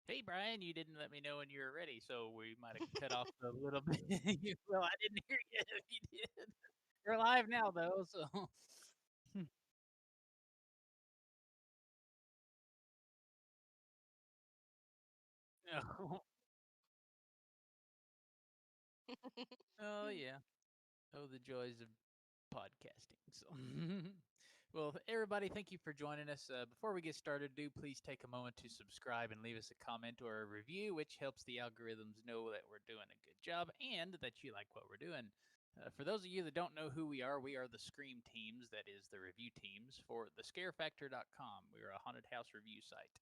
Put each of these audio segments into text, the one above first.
Hey Brian, you didn't let me know when you were ready, so we might have cut off a little bit. Well, I didn't hear you if you did. We're live now though, so oh, oh yeah. Oh, the joys of podcasting. So, well, everybody, thank you for joining us. Before we get started, do please take a moment to subscribe and leave us a comment or a review, which helps the algorithms know that we're doing a good job and that you like what we're doing. For those of you that don't know who we are the Scream Teams, that is the review teams for thescarefactor.com. We're a haunted house review site.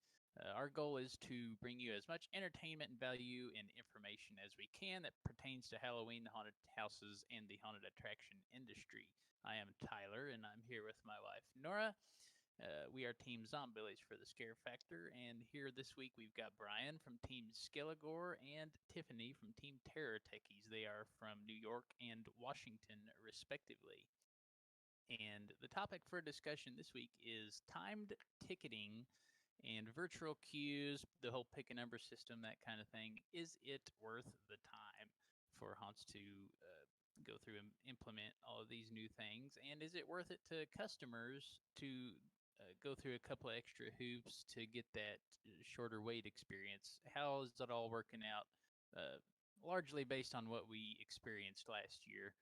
Our goal is to bring you as much entertainment and value and information as we can that pertains to Halloween, the haunted houses, and the haunted attraction industry. I am Tyler, and I'm here with my wife, Nora. We are Team Zombillies for the Scare Factor, and here this week we've got Brian from Team Skelegore and Tiffany from Team Terror Techies. They are from New York and Washington, respectively. And the topic for discussion this week is timed ticketing and virtual queues, the whole pick a number system, that kind of thing. Is it worth the time for haunts to go through and implement all of these new things? And is it worth it to customers to go through a couple of extra hoops to get that shorter wait experience? How is it all working out? Uh, Largely based on what we experienced last year.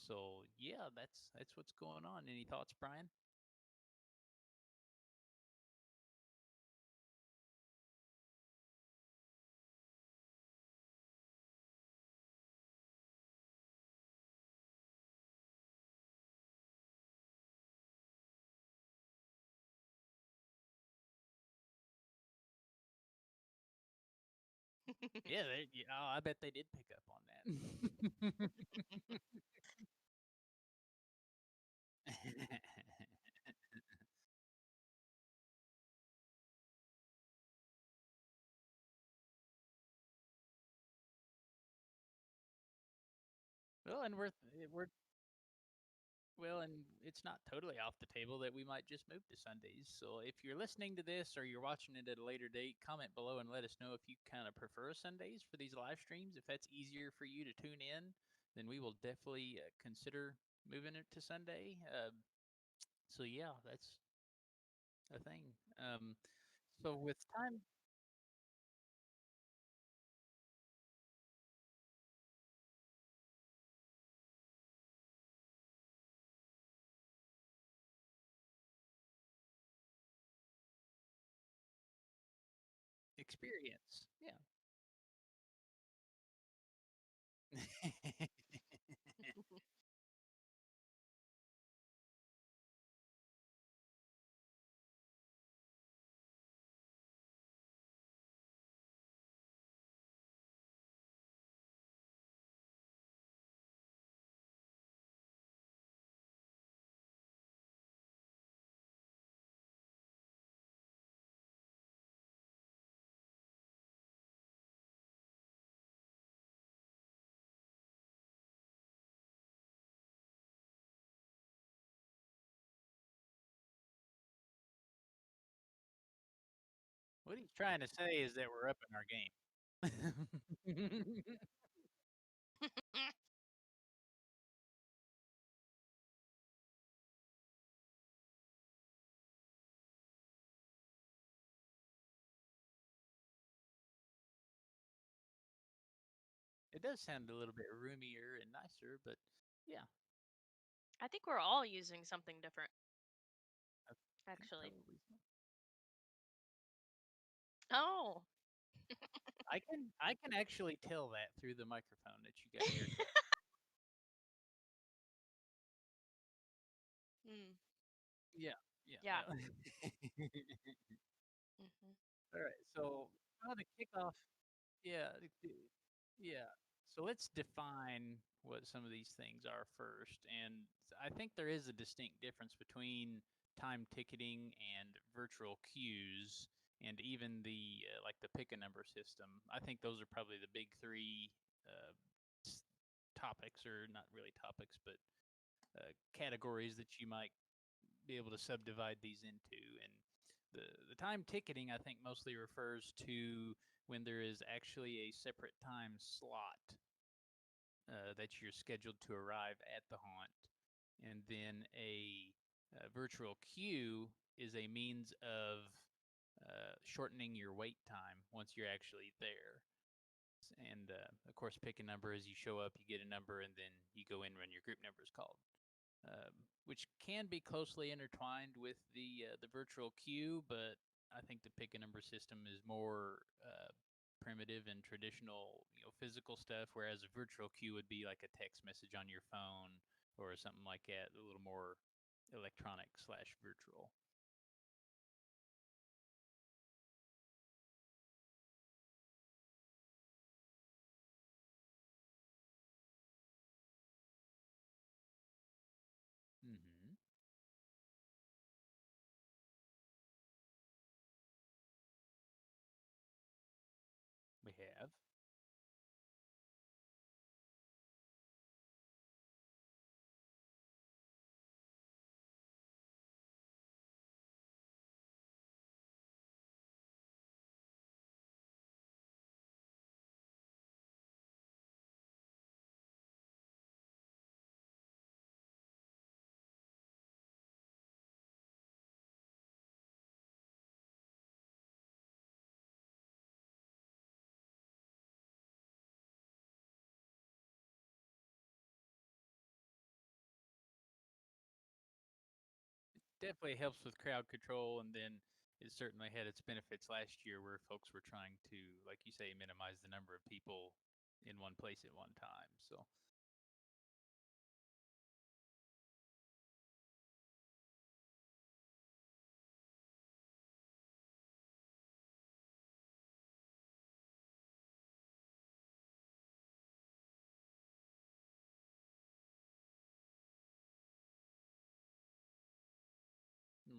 So yeah, that's what's going on. Any thoughts, Brian? Yeah, yeah, oh, I bet they did pick up on that. Well, and we're well, and it's not totally off the table that we might just move to Sundays. So if you're listening to this or you're watching it at a later date, comment below and let us know if you kind of prefer Sundays for these live streams. If that's easier for you to tune in, then we will definitely consider moving it to Sunday. So yeah, that's a thing. So with time experience, yeah. What he's trying to say is that we're up in our game. It does sound a little bit roomier and nicer, but yeah, I think we're all using something different, I think actually. probably so. Oh. I can actually tell that through the microphone that you got a haircut. Mm, Yeah, yeah, yeah. yeah. Hmm. All right, so to kick off, yeah, yeah. So let's define what some of these things are first, and I think there is a distinct difference between time ticketing and virtual queues, and even the like the pick a number system. I think those are probably the big three uh, topics, or not really topics, but categories that you might be able to subdivide these into. And The time ticketing, I think, mostly refers to when there is actually a separate time slot that you're scheduled to arrive at the haunt, and then a virtual queue is a means of shortening your wait time once you're actually there. And of course, pick a number as you show up. You get a number, and then you go in when your group number is called, which can be closely intertwined with the virtual queue. But I think the pick a number system is more primitive and traditional, physical stuff. Whereas a virtual queue would be like a text message on your phone or something like that, a little more electronic slash virtual. Mm-hmm. We have. Definitely helps with crowd control, and then it certainly had its benefits last year where folks were trying to, like you say, minimize the number of people in one place at one time. So,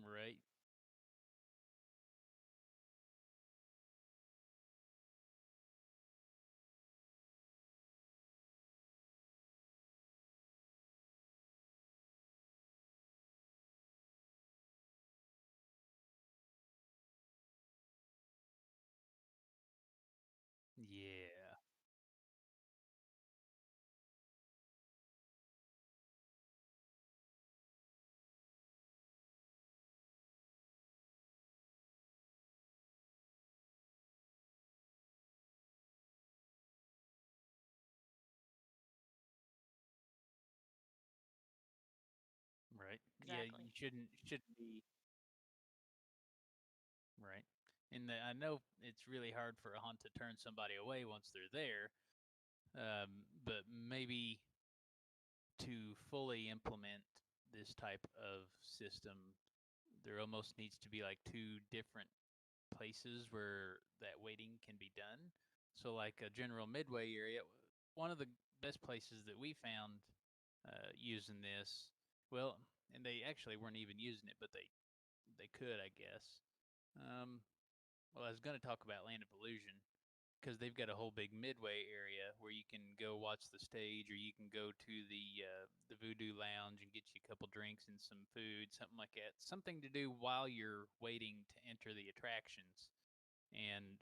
right. Yeah. Right. Yeah, Exactly. you shouldn't be right. And I know it's really hard for a hunt to turn somebody away once they're there, but maybe to fully implement this type of system, there almost needs to be like two different places where that waiting can be done. So, like a general midway area, one of the best places that we found using this, well, and they actually weren't even using it, but they could, I guess. Um, well, I was going to talk about Land of Illusion because they've got a whole big midway area where you can go watch the stage, or you can go to the Voodoo Lounge and get you a couple drinks and some food, something like that. Something to do while you're waiting to enter the attractions. And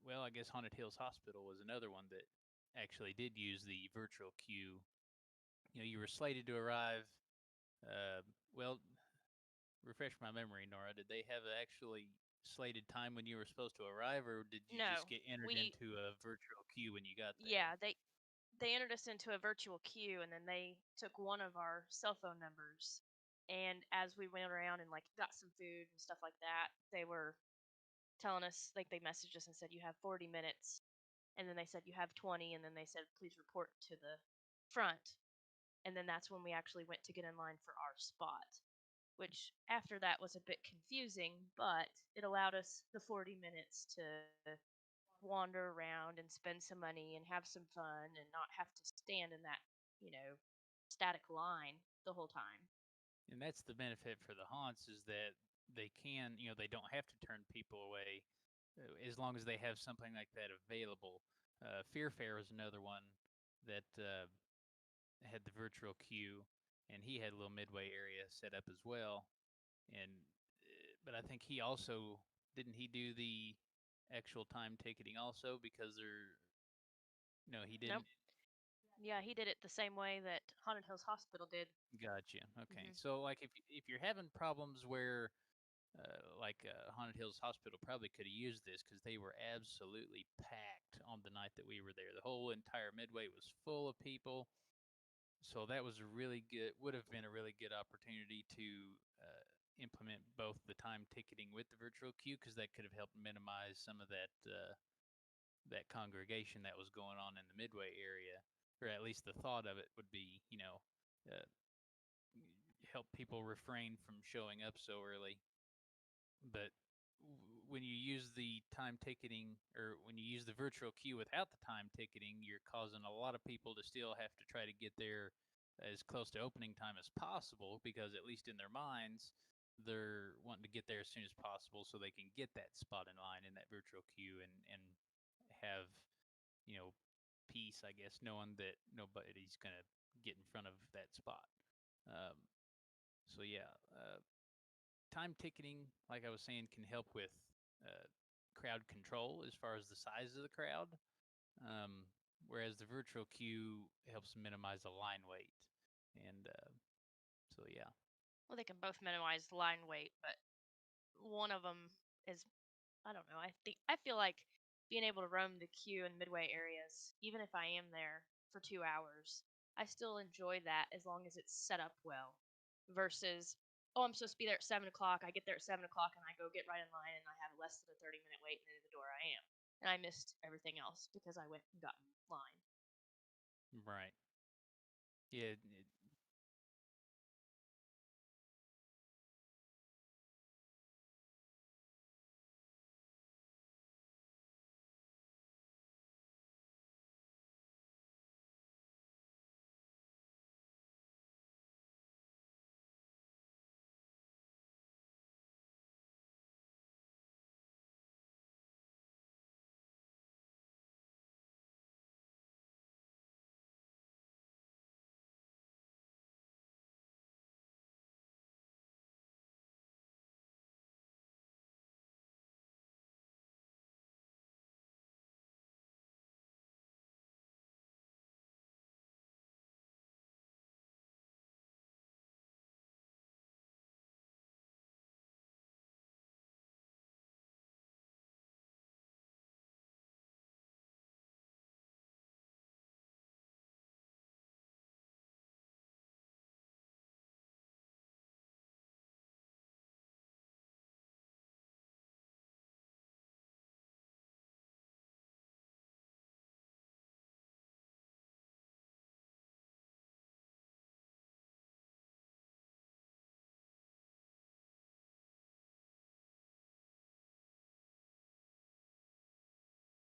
well, I guess Haunted Hills Hospital was another one that actually did use the virtual queue. You were slated to arrive. Uh, well, refresh my memory, Nora. Did they have actually slated time when you were supposed to arrive, or did you just No, get entered we into a virtual queue when you got there? yeah, they entered us into a virtual queue, and then they took one of our cell phone numbers, and as we went around and like got some food and stuff like that, they were telling us, like, they messaged us and said you have 40 minutes, and then they said you have 20, and then they said please report to the front, and then that's when we actually went to get in line for our spot, which after that was a bit confusing, but it allowed us the 40 minutes to wander around and spend some money and have some fun and not have to stand in that, you know, static line the whole time. And that's the benefit for the haunts is that they can, they don't have to turn people away as long as they have something like that available. Fear Fair was another one that had the virtual queue, and he had a little midway area set up as well. And but I think he also didn't he do the actual time ticketing also because they're no he Nope. didn't. Yeah, he did it the same way that Haunted Hills Hospital did. Gotcha. Okay, Hmm. so like if you're having problems where Haunted Hills Hospital probably could have used this because they were absolutely packed on the night that we were there. The whole entire Midway was full of people, so that was a really good. Would have been a really good opportunity to implement both the time ticketing with the virtual queue because that could have helped minimize some of that congregation that was going on in the Midway area, or at least the thought of it would be, uh, help people refrain from showing up so early. But when you use the time ticketing or when you use the virtual queue without the time ticketing, you're causing a lot of people to still have to try to get there as close to opening time as possible because at least in their minds they're wanting to get there as soon as possible so they can get that spot in line in that virtual queue and have you know peace, I guess, knowing that nobody's gonna get in front of that spot. um, so yeah, time ticketing, like I was saying, can help with uh, crowd control as far as the size of the crowd, um, whereas the virtual queue helps minimize the line wait. And so, yeah. Well, they can both minimize line weight, but one of them is, I don't know. I feel like being able to roam the queue and midway areas, even if I am there for 2 hours, I still enjoy that as long as it's set up well. Versus, oh, I'm supposed to be there at 7 o'clock. I get there at 7 o'clock and I go get right in line and I have less than a 30-minute wait, and in the door I am, and I missed everything else because I went and got in line. Right. Yeah.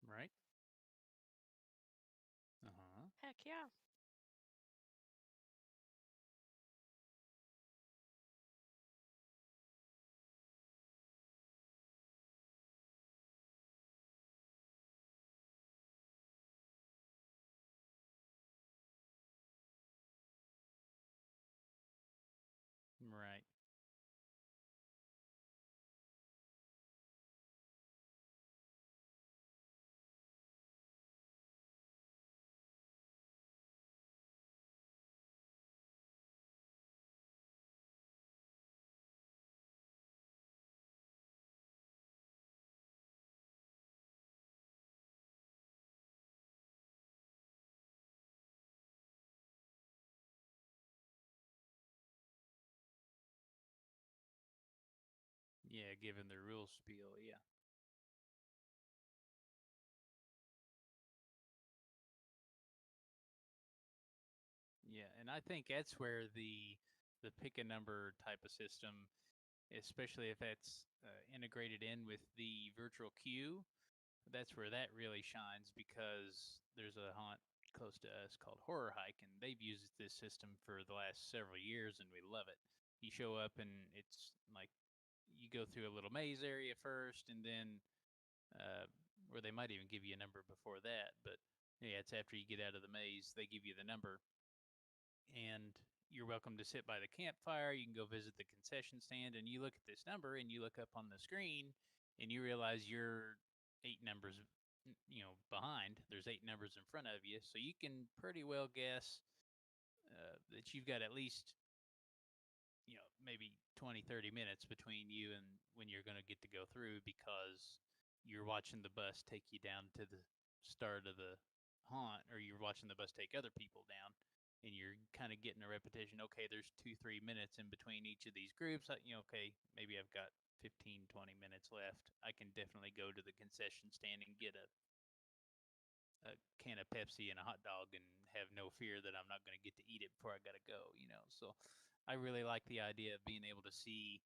Right. Uh huh. Heck yeah. Right. Yeah. Given the rule spiel. Yeah. Yeah. And I think that's where the pick a number type of system, especially if that's integrated in with the virtual queue, that's where that really shines because there's a haunt close to us called Horror Hike, and they've used this system for the last several years, and we love it. You show up, and it's like you go through a little maze area first, and then, uh, or they might even give you a number before that, but yeah, it's after you get out of the maze, they give you the number, and you're welcome to sit by the campfire. You can go visit the concession stand, and you look at this number, and you look up on the screen, and you realize you're 8 numbers, behind. There's 8 numbers in front of you, so you can pretty well guess that you've got at least maybe 20, 30 minutes between you and when you're going to get to go through because you're watching the bus take you down to the start of the haunt, or you're watching the bus take other people down, and you're kind of getting a repetition. Okay, there's 2, 3 minutes in between each of these groups. Okay, maybe I've got 15, 20 minutes left. I can definitely go to the concession stand and get a can of Pepsi and a hot dog and have no fear that I'm not going to get to eat it before I got to go. So I really like the idea of being able to see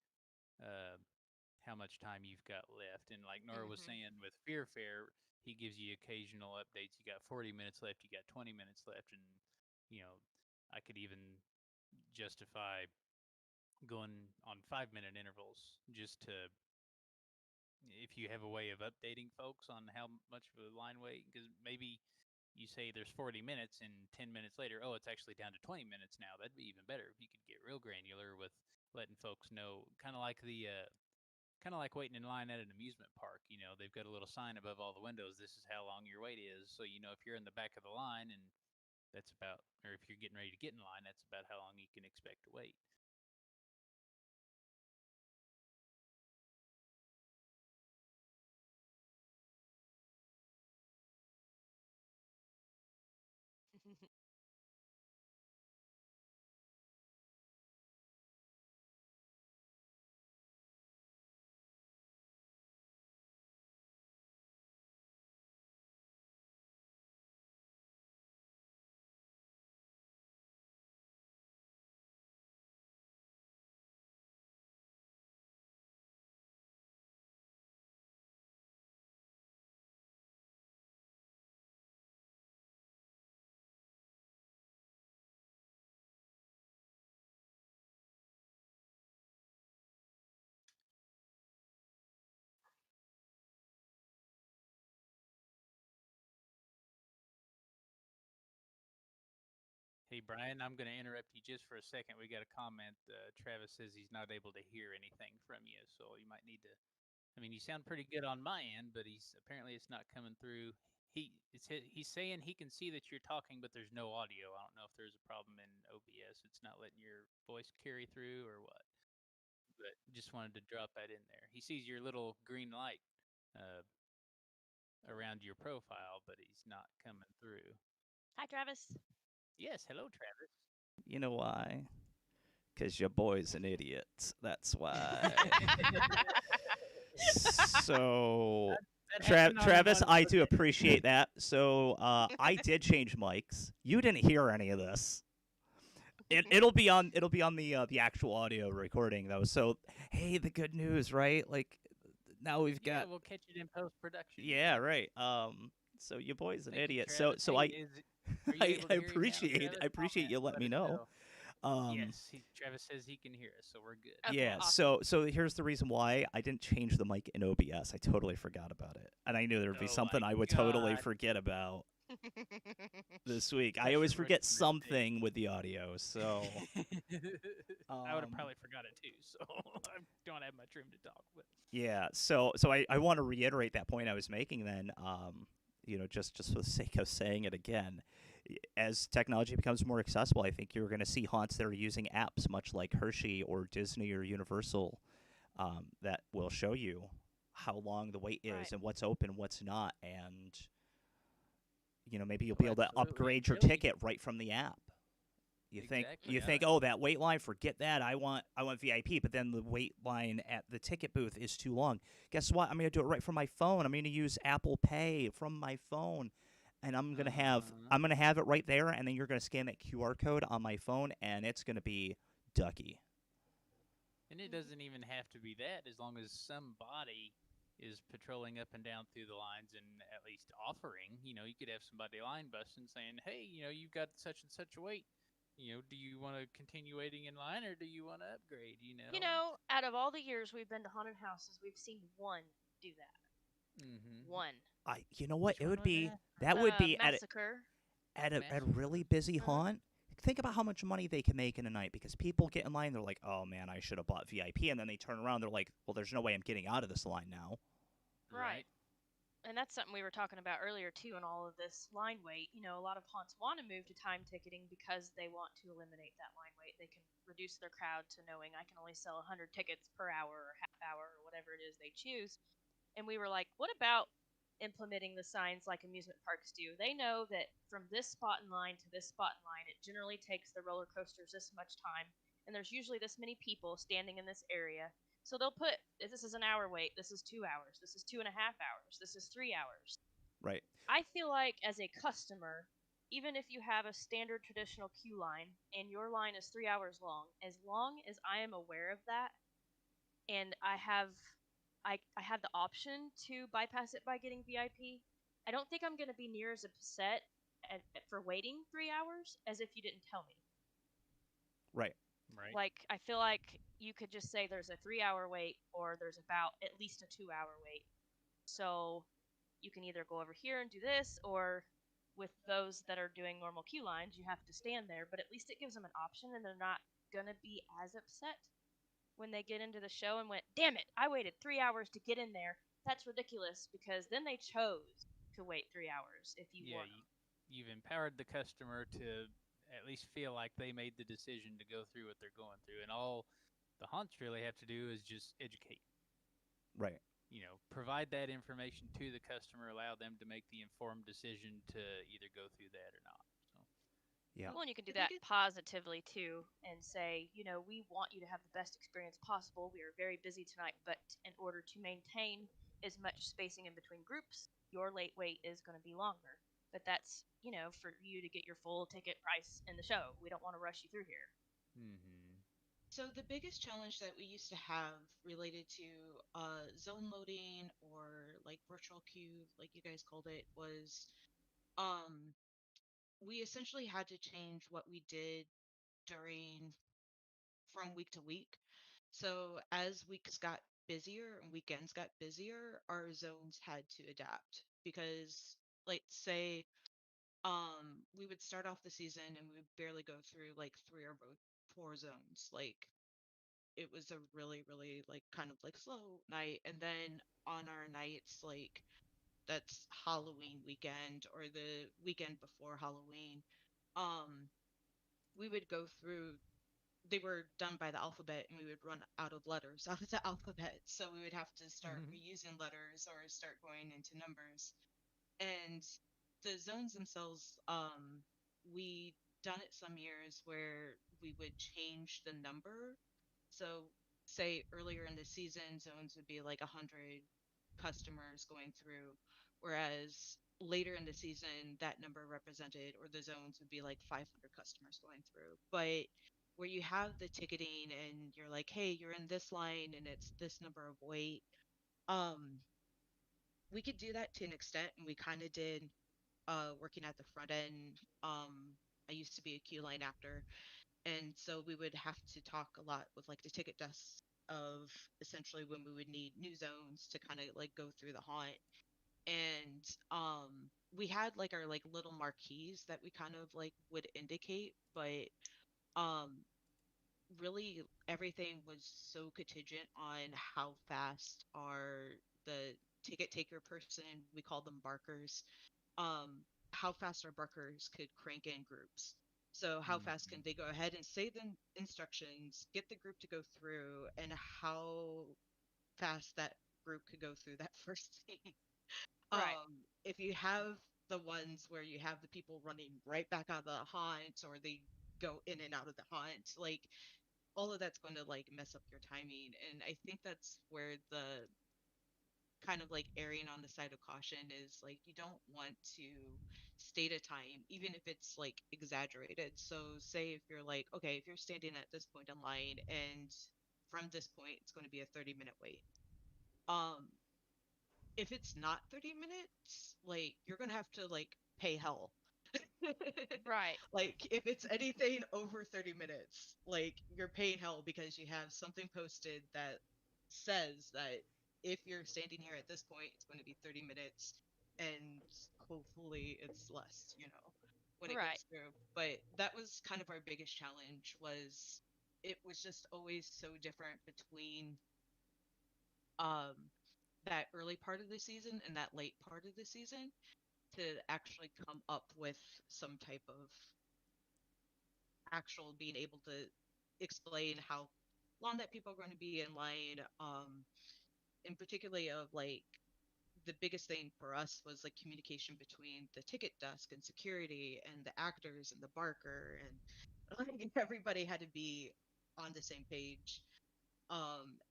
uh, how much time you've got left. And like Nora was Mhm. saying with Fear Fair, he gives you occasional updates. You got 40 minutes left, you got 20 minutes left. And, you know, I could even justify going on 5 minute intervals just to, if you have a way of updating folks on how much of a line wait, because maybe you say there's 40 minutes and 10 minutes later, oh, it's actually down to 20 minutes now. That'd be even better if you could get real granular with letting folks know, kind of like waiting in line at an amusement park. They've got a little sign above all the windows. This is how long your wait is. So if you're in the back of the line, and that's about, or if you're getting ready to get in line, that's about how long you can expect to wait. Hey, Brian, I'm going to interrupt you just for a second. We got a comment. Travis says he's not able to hear anything from you, so you might need to. I mean, you sound pretty good on my end, but he's apparently it's not coming through. He's saying he can see that you're talking, but there's no audio. I don't know if there's a problem in OBS. It's not letting your voice carry through or what. But just wanted to drop that in there. He sees your little green light uh, around your profile, but he's not coming through. Hi, Travis. Yes, hello, Travis. You know why? Because your boy's an idiot. That's why. So, That happened on an Travis, I audio do day. appreciate that. So, I did change mics. You didn't hear any of this. It'll be on the actual audio recording though. So, hey, the good news, right? Like now we've Yeah, got we'll catch it in post production. yeah, right. So your boy's an Thank you, idiot. So Travis. so Hey, I are you I, able I to hear him now, appreciate Travis? I appreciate Comment. you letting Let me us know. know. Um, Yes, Travis says he can hear us, so we're good. Okay, Yeah, awesome. so here's the reason why I didn't change the mic in OBS. I totally forgot about it. And I knew there'd be Oh something my I would totally God. forget about this week. I Such always a forget rookie mistake. something with the audio. So, I would have um probably forgot it too, so I don't have much room to talk. But yeah, so I want to reiterate that point I was making then just for the sake of saying it again. As technology becomes more accessible, I think you're going to see haunts that are using apps much like Hershey or Disney or Universal that will show you how long the wait Right. is and what's open, what's not, and maybe you'll oh, be able to absolutely. And upgrade your Joey, ticket right from the app. You think exactly. you Mhm. think, oh, that wait line, forget that. I want VIP, but then the wait line at the ticket booth is too long. Guess what? I'm gonna do it right from my phone. I'm gonna use Apple Pay from my phone, and Uh-huh. I'm gonna have it right there, and then you're gonna scan that QR code on my phone, and it's gonna be ducky. And it doesn't even have to be that, as long as somebody is patrolling up and down through the lines and at least offering. You could have somebody line busting saying, "Hey, you've got such and such a wait. Do you want to continue waiting in line, or do you want to upgrade?" And Out of all the years we've been to haunted houses, we've seen one do that. mm-hmm. One. You know what? Which It one would was be that? that would be Massacre. at a Massacre. really busy Uh huh. haunt. think about how much money they can make in a night because people get in line. They're like, oh man, I should have bought VIP, and then they turn around. They're like, well, there's no way I'm getting out of this line now. Right. Right. And that's something we were talking about earlier too in all of this line wait. You know, a lot of haunts want to move to time ticketing because they want to eliminate that line wait. They can reduce their crowd to knowing I can only sell 100 tickets per hour or half hour or whatever it is they choose. And we were like, what about implementing the signs like amusement parks do? They know that from this spot in line to this spot in line, it generally takes the roller coasters this much time, and there's usually this many people standing in this area. So they'll put, this is an hour wait, this is 2 hours, this is 2.5 hours, this is 3 hours. Right. I feel like as a customer, even if you have a standard traditional queue line and your line is 3 hours long as I am aware of that, and I have the option to bypass it by getting VIP. I don't think I'm going to be near as upset for waiting 3 hours as if you didn't tell me. Right. Right. Like I feel like you could just say there's a 3 hour wait or there's about at least a 2 hour wait. So you can either go over here and do this, or with those that are doing normal queue lines, you have to stand there. But at least it gives them an option, and they're not gonna be as upset when they get into the show and went, damn it, I waited 3 hours to get in there. That's ridiculous because then they chose to wait 3 hours if you Yeah. warn them. You've empowered the customer to at least feel like they made the decision to go through what they're going through, and all the haunts really have to do is just educate. Right. Provide that information to the customer, allow them to make the informed decision to either go through that or not. So, Yeah. Well, and you can do The that biggest positively too and say, we want you to have the best experience possible. We are very busy tonight, but in order to maintain as much spacing in between groups, your late wait is going to be longer. But that's, for you to get your full ticket price in the show. We don't want to rush you through here. mm-hmm. the biggest challenge that we used to have related to zone loading or like virtual queue, like you guys called it, was um we essentially had to change what we did during from week to week. So as weeks got busier and weekends got busier, our zones had to adapt because, like, say, we would start off the season and we would barely go through like three or four zones. Like, it was a really, really like kind of like slow night. And then on our nights, like that's Halloween weekend or the weekend before Halloween, um, we would go through, they were done by the alphabet and we would run out of letters out of the alphabet. So we would have to start Mm-hmm. reusing letters or start going into numbers. And the zones themselves, we done it some years where we would change the number. So say earlier in the season, zones would be like 100 customers going through, whereas later in the season, that number represented, or the zones would be like 500 customers going through. But where you have the ticketing and you're like, hey, you're in this line and it's this number of weight, um, we could do that to an extent, and we kind of did working at the front end. I used to be a queue line actor, and so we would have to talk a lot with like the ticket desks of essentially when we would need new zones to kind of like go through the haunt. And we had like our like little marquees that we kind of like would indicate, but um really everything was so contingent on how fast our the ticket taker person, we call them barkers, um, how fast our barkers could crank in groups. So how fast Mm-hmm. can they go ahead and say the instructions, get the group to go through, and how fast that group could go through that first thing. Right. If you have the ones where you have the people running right back out of the haunt or they go in and out of the haunt, like all of that's going to like mess up your timing. And I think that's where the kind of like erring on the side of caution is like you don't want to state a time even if it's like exaggerated. So say if you're like, okay, if you're standing at this point in line and from this point it's going to be a 30-minute wait, um if it's not 30 minutes, like you're going to have to like pay hell. Right. Like if it's anything over 30 minutes, like you're paying hell because you have something posted that says that if you're standing here at this point, it's going to be 30 minutes and hopefully it's less, you know. when it Right. goes through. But that was kind of our biggest challenge was it was just always so different between um that early part of the season and that late part of the season to actually come up with some type of actual being able to explain how long that people are going to be in line, in particularly of like the biggest thing for us was like communication between the ticket desk and security and the actors and the barker, and like everybody had to be on the same page,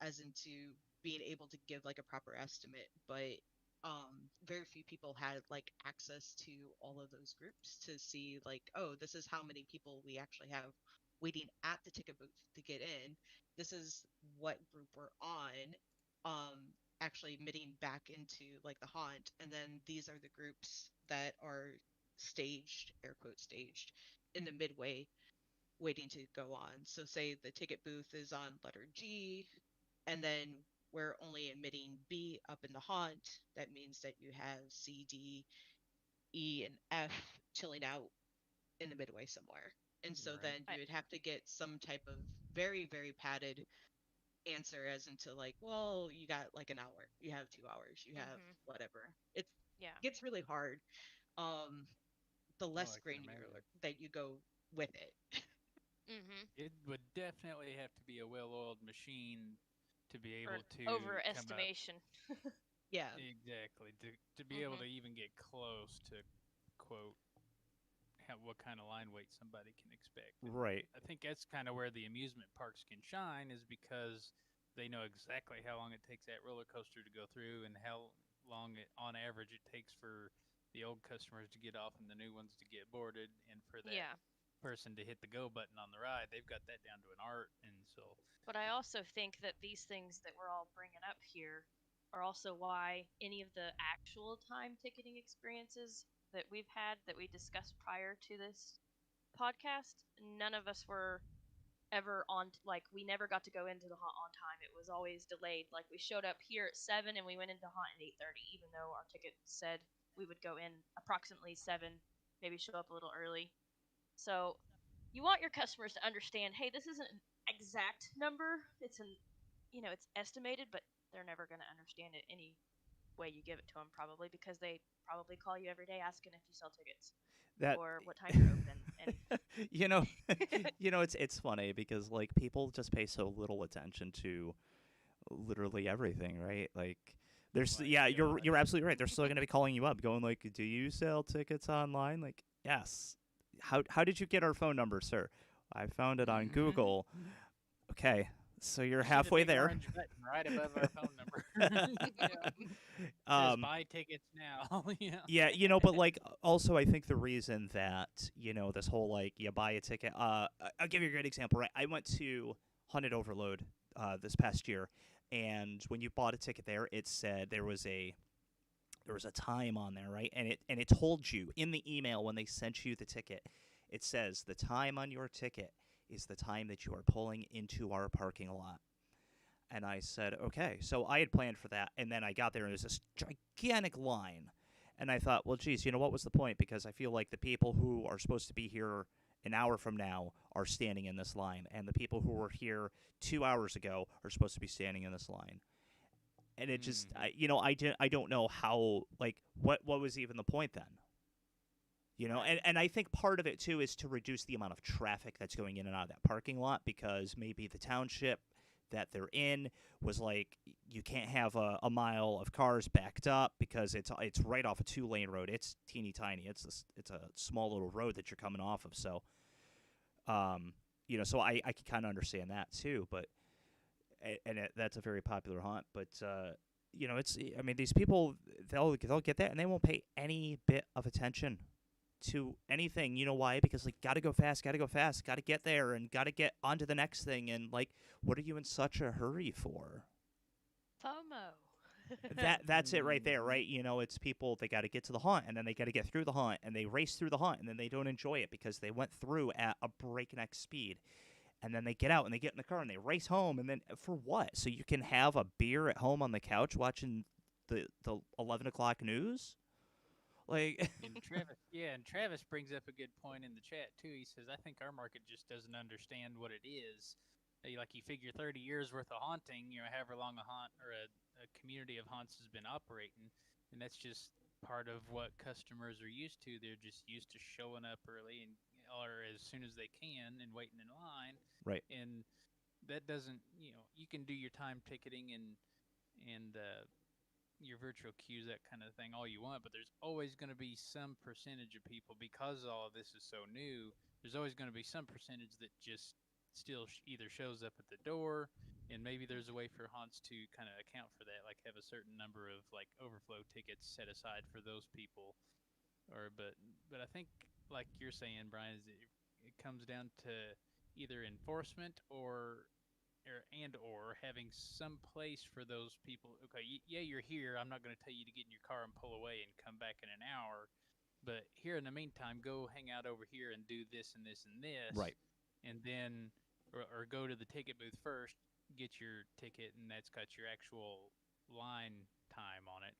as into being able to give like a proper estimate. But very few people had like access to all of those groups to see like, oh, this is how many people we actually have waiting at the ticket booth to get in. This is what group we're on, actually admitting back into like the haunt, and then these are the groups that are staged, air quote staged, in the midway waiting to go on. So say the ticket booth is on letter G, and then we're only admitting B up in the haunt. That means that you have C, D, E, and F chilling out in the midway somewhere. And so Right. then I, you would have to get some type of very, very padded answer as into like, well, you got like an hour, you have 2 hours, you have mhm. whatever. It Yeah. gets really hard. Um, the Oh, less I can granular imagine. that you go with it. Mhm. It would definitely have to be a well-oiled machine to be For able an to come up overestimation. Yeah. exactly to be able Mhm. to even get close to quote what kind of line weight somebody can expect. And Right. I think that's kind of where the amusement parks can shine is because they know exactly how long it takes that roller coaster to go through and how long it, on average it takes for the old customers to get off and the new ones to get boarded and for that Yeah. person to hit the go button on the ride. They've got that down to an art. And so But I also think that these things that we're all bringing up here are also why any of the actual time ticketing experiences that we've had that we discussed prior to this podcast, none of us were ever on like we never got to go into the haunt on time. It was always delayed. Like we showed up here at 7 and we went into haunt at 8:30 even though our ticket said we would go in approximately 7, maybe show up a little early. So you want your customers to understand, hey, this isn't an exact number. It's an, it's estimated, but they're never going to understand it any way you give it to them probably because they probably call you every day asking if you sell tickets That or what time you're open. And you know, it's funny because like people just pay so little attention to literally everything, right? Like there's my yeah, God. you're absolutely right. They're still going to be calling you up going like, "Do you sell tickets online?" Like, "Yes." How did you get our phone number, sir? I found it on Mm-hmm. Google. Okay. So you're You see the halfway big there. orange button right above our phone number. Yeah. Says um buy tickets now. Yeah. yeah, but like also I think the reason that, this whole like you buy a ticket I'll give you a great example, right? I went to Haunted Overload this past year, and when you bought a ticket there, it said there was a time on there, right? And it told you in the email when they sent you the ticket, it says the time on your ticket is the time that you are pulling into our parking lot. And I said, okay. So I had planned for that, and then I got there and there's this gigantic line. And I thought, well, geez, what was the point? Because I feel like the people who are supposed to be here an hour from now are standing in this line, and the people who were here 2 hours ago are supposed to be standing in this line. And it just, Mm-hmm. I don't know how, like, what was even the point then? right. And I think part of it too is to reduce the amount of traffic that's going in and out of that parking lot, because maybe the township that they're in was like, you can't have a mile of cars backed up because it's right off a 2-lane road. It's teeny tiny. It's a small little road that you're coming off of. So so I can kind of understand that too. But that's a very popular haunt. But it's, I mean, these people, they'll get that and they won't pay any bit of attention to anything. You know why? Because like, gotta go fast, gotta get there, and gotta get onto the next thing. And like, what are you in such a hurry for? FOMO. That's it right there, Mm-hmm. right? It's people, they got to get to the haunt, and then they got to get through the haunt, and they race through the haunt, and then they don't enjoy it because they went through at a breakneck speed. And then they get out and they get in the car and they race home, and then for what? So you can have a beer at home on the couch watching the 11 o'clock news? Like, And Travis brings up a good point in the chat too. He says, "I think our market just doesn't understand what it is. Like you figure 30 years worth of haunting, however long a haunt or a community of haunts has been operating, and that's just part of what customers are used to. They're just used to showing up early and or as soon as they can and waiting in line, right. and that doesn't, you can do your time ticketing and your virtual queues, that kind of thing, all you want, but there's always going to be some percentage of people, because all of this is so new, there's always going to be some percentage that just still either shows up at the door, and maybe there's a way for haunts to kind of account for that, like have a certain number of like overflow tickets set aside for those people, or but I think, like you're saying, Brian, is it comes down to either enforcement or having some place for those people. Okay, yeah, you're here. I'm not going to tell you to get in your car and pull away and come back in an hour, but here in the meantime, go hang out over here and do this and this and this, Right. and then or go to the ticket booth first, get your ticket, and that's got your actual line time on it,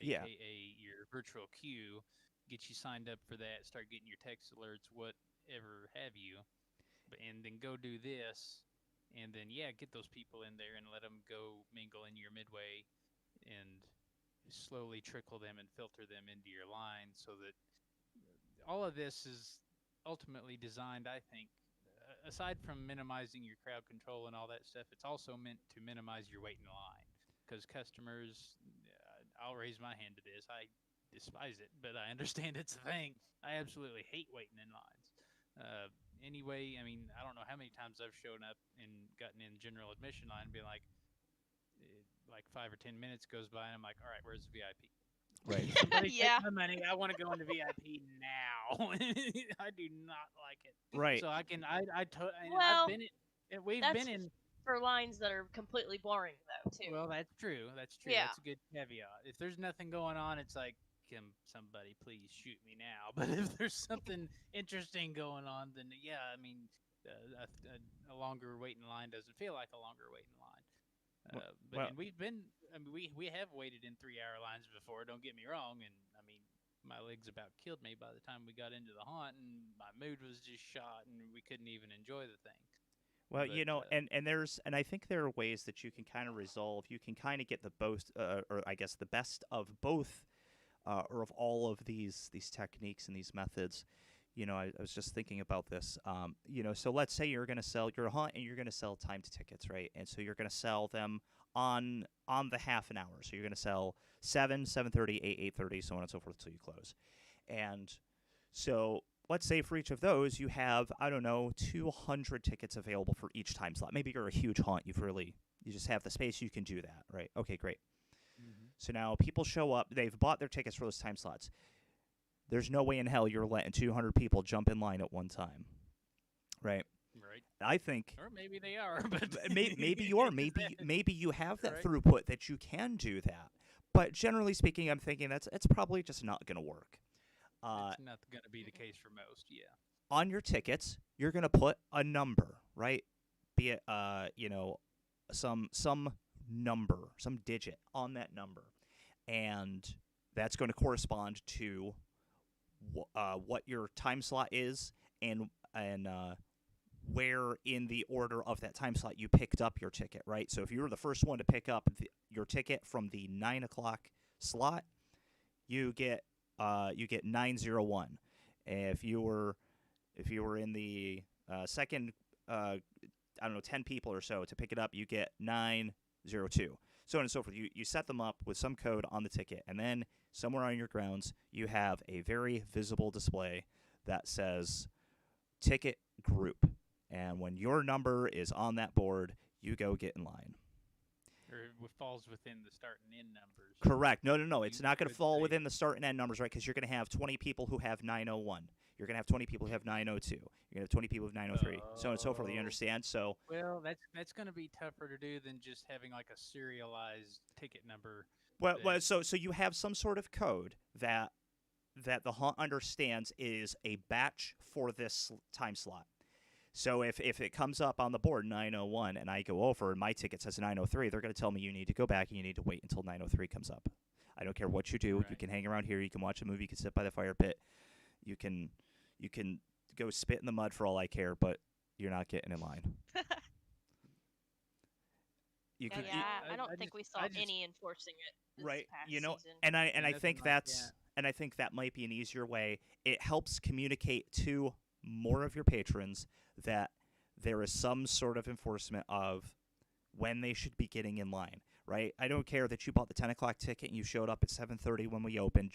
Yeah. aka your virtual queue. Get you signed up for that. Start getting your text alerts, whatever have you, and then go do this, and then yeah, get those people in there and let them go mingle in your midway, and slowly trickle them and filter them into your line, so that all of this is ultimately designed, I think, aside from minimizing your crowd control and all that stuff, it's also meant to minimize your wait in line, because customers, I'll raise my hand to this, I despise it, but I understand it's a thing. I absolutely hate waiting in lines. Uh, anyway, I mean, I don't know how many times I've shown up and gotten in general admission line and been like 5 or 10 minutes goes by and I'm like, all right, where's the VIP? Right. Somebody take Yeah. my money. I want to go into VIP now. I do not like it. Right. So I can, and I've Well, been in, we've been that's in. for lines that are completely boring, though, too. Well, that's true. That's true. Yeah. That's a good caveat. If there's nothing going on, it's like, can somebody please shoot me now? But if there's something interesting going on, then yeah, I mean, a longer wait in line doesn't feel like a longer wait in line. Well, And I mean, we have waited in 3 hour lines before. Don't get me wrong, and I mean, my legs about killed me by the time we got into the haunt, and my mood was just shot, and we couldn't even enjoy the thing. well, But and I think there are ways that you can kind of resolve. You can kind of get the both, or I guess the best of both, or of all of these techniques and these methods. I was just thinking about this. So let's say you're going to sell your hunt and you're going to sell timed tickets, right? And so you're going to sell them on the half an hour. So you're going to sell 7, 7:30, 8, 8:30, so on and so forth till you close. And so let's say for each of those you have, I don't know, 200 tickets available for each time slot. Maybe you're a huge haunt. You just have the space. You can do that, right? Okay, great. So now people show up. They've bought their tickets for those time slots. There's no way in hell you're letting 200 people jump in line at one time, right? right, I think or maybe they are, but maybe you are. Maybe you have that Right. throughput that you can do that. But generally speaking, I'm thinking it's probably just not going to work. it's not going to be the case for most. Yeah. On your tickets, you're going to put a number, right? Be it some number, some digit on that number, and that's going to correspond to what your time slot is and where in the order of that time slot you picked up your ticket, right? So if you were the first one to pick up your ticket from the 9 o'clock slot, you get 901. If you were in the second, I don't know, 10 people or so to pick it up, you get 902. So on and so forth. You set them up with some code on the ticket, and then somewhere on your grounds, you have a very visible display that says ticket group. And when your number is on that board, you go get in line. Or it falls within the start and end numbers. Correct. No. It's You not going to would fall say- within the start and end numbers, right? Because you're going to have 20 people who have 901. You're going to have 20 people who have 902. You're going to have 20 people with 903. So on and so forth. You Oh. understand? So Well, that's going to be tougher to do than just having like a serialized ticket number. well, that- so you have some sort of code that the haunt understands is a batch for this time slot. So if it comes up on the board 901 and I go over and my ticket says 903, they're going to tell me you need to go back and you need to wait until 903 comes up. I don't care what you do. You Right. can hang around here. You can watch a movie. You can sit by the fire pit. You can you can go spit in the mud for all I care, but you're not getting in line. You I, could Yeah, you, I don't I think just we I saw just any enforcing it this right, past season. and yeah, I nothing think like that. that might be an easier way. It helps communicate to more of your patrons that there is some sort of enforcement of when they should be getting in line, right? I don't care that you bought the 10 o'clock ticket and you showed up at 7:30 when we opened.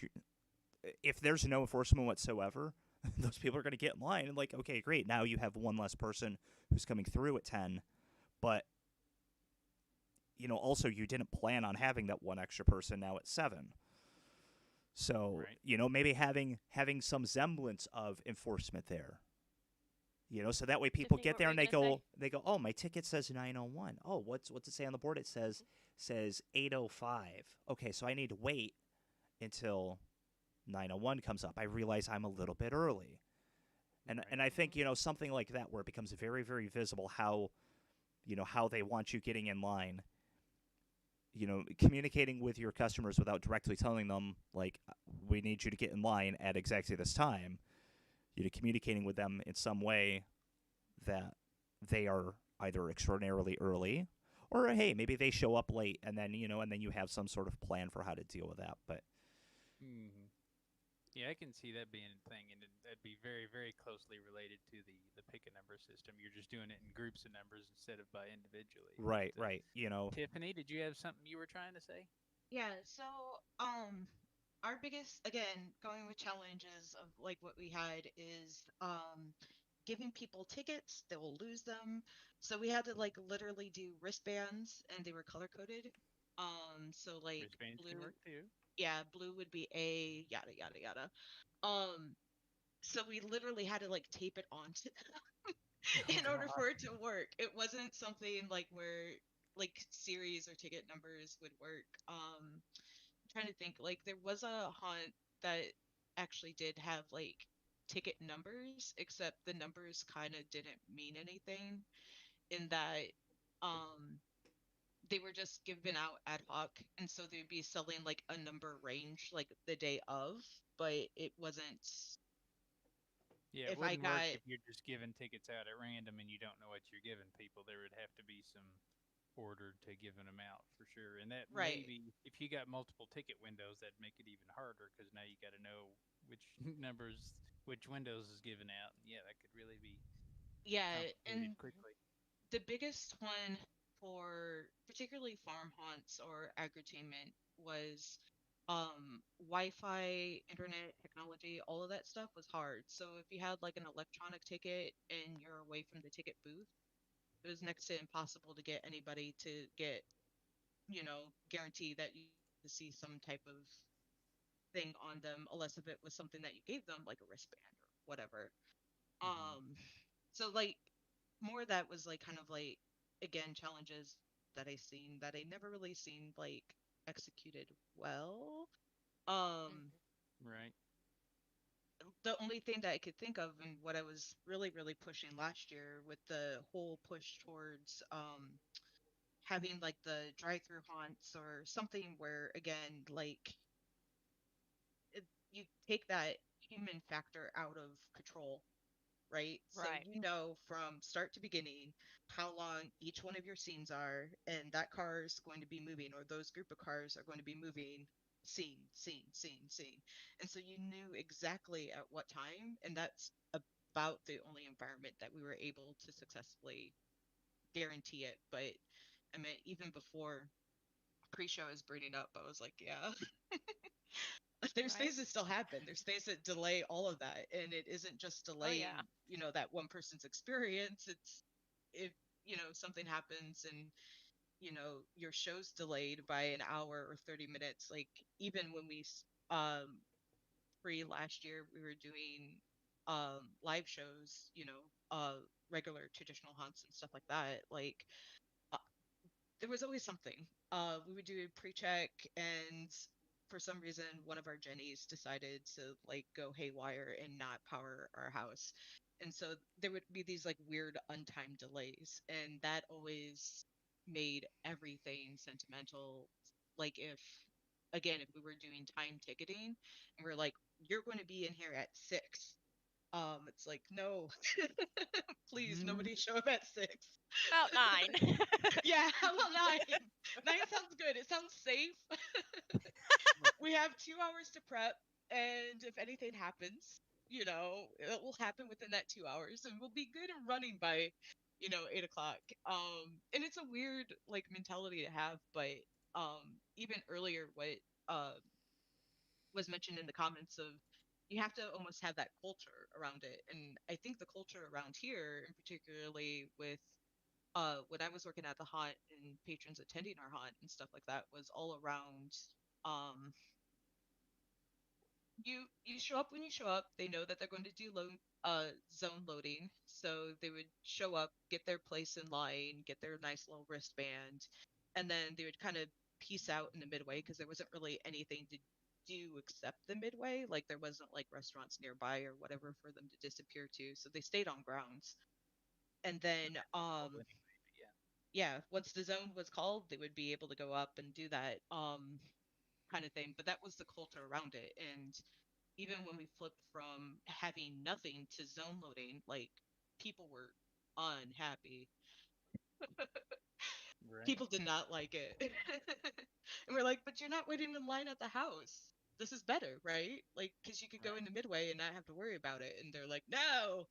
If there's no enforcement whatsoever, those people are going to get in line and like, okay, great. Now you have one less person who's coming through at 10, but also you didn't plan on having that one extra person now at 7. So, Right. maybe having some semblance of enforcement there. So that way people Tiffany, get what were there you and gonna say? they go, "Oh, my ticket says 9:01. Oh, what's it say on the board? It says 8:05. Okay, so I need to wait until 9:01 comes up. I realize I'm a little bit early." And Right. I Hmm. think, something like that where it becomes very very visible how they want you getting in line, communicating with your customers without directly telling them like, we need you to get in line at exactly this time. Communicating with them in some way that they are either extraordinarily early, or hey, maybe they show up late, and then you have some sort of plan for how to deal with that. But Hmm. Yeah, I can see that being a thing, and that'd be very, very closely related to the pick a number system. You're just doing it in groups of numbers instead of by individually. But right, right, Tiffany, did you have something you were trying to say? Yeah, so our biggest, again, going with challenges of like what we had is giving people tickets, they will lose them. So we had to like literally do wristbands and they were color coded. So like Wristbands can blue, work too. yeah, blue would be A, yada yada yada. Um so we literally had to like tape it onto Oh in order God. for it to work. It wasn't something like where like series or ticket numbers would work. Trying to think, like there was a haunt that actually did have like ticket numbers, except the numbers kind of didn't mean anything in that um they were just given out ad hoc, and so they'd be selling like a number range like the day of, but it wasn't Yeah, it if I wouldn't work got if you're just giving tickets out at random and you don't know what you're giving people. There would have to be some order to giving them out for sure. And that right. maybe if you got multiple ticket windows, that'd make it even harder because now you got to know which numbers, which windows is given out. Yeah, that could really be Yeah, complicated and quickly. the biggest one for particularly farm haunts or agritainment was Wi-Fi, internet technology, all of that stuff was hard. So if you had like an electronic ticket and you're away from the ticket booth, it was next to impossible to get anybody to get, guarantee that you to see some type of thing on them, unless if it was something that you gave them, like a wristband or whatever. Hmm. Um, so like more of that was like kind of like again challenges that I seen that I never really seen like executed well. Um, Hmm. Right. the only thing that I could think of and what I was really really pushing last year with the whole push towards having like the drive-through haunts or something where again like you take that human factor out of control, right? So Right. you know from start to beginning how long each one of your scenes are, and that car is going to be moving, or those group of cars are going to be moving scene, scene, scene, scene. And so you knew exactly at what time, and that's about the only environment that we were able to successfully guarantee it. But I mean, even before pre-show is burning up, I was like, yeah, there's Right. things that still happen. There's things that delay all of that, and it isn't just Oh yeah. delaying, that one person's experience. It's if something happens and your show's delayed by an hour or 30 minutes. Like even when we pre last year, we were doing live shows, regular traditional hunts and stuff like that. Like uh, there was always something. We would do a pre-check, and for some reason, one of our Jennies decided to like go haywire and not power our house, and so there would be these like weird untimed delays, and that always made everything sentimental. Like if again, if we were doing time ticketing and we're like, you're going to be in here at 6, it's like, no, please, Mhm. nobody show up at 6. About 9. Yeah, how about 9? 9 sounds good. It sounds safe. We have 2 hours to prep, and if anything happens, it will happen within that 2 hours, and we'll be good and running by, 8 o'clock. And it's a weird like mentality to have, but even earlier, what uh was mentioned in the comments of you have to almost have that culture around it, and I think the culture around here, and particularly with when I was working at the haunt and patrons attending our haunt and stuff like that, was all around um you show up when you show up. They know that they're going to do zone loading, so they would show up, get their place in line, get their nice little wristband, and then they would kind of peace out in the midway because there wasn't really anything to do except the midway. Like there wasn't like restaurants nearby or whatever for them to disappear to, so they stayed on grounds. And then Well, anyway, but yeah. yeah, once the zone was called, they would be able to go up and do that kind of thing. But that was the culture around it. And even when we flipped from having nothing to zone loading, like people were unhappy. Right. People did not like it. And we're like, but you're not waiting in line at the house. This is better, right? Like, because you could go Right. into Midway and not have to worry about it. And they're like, no,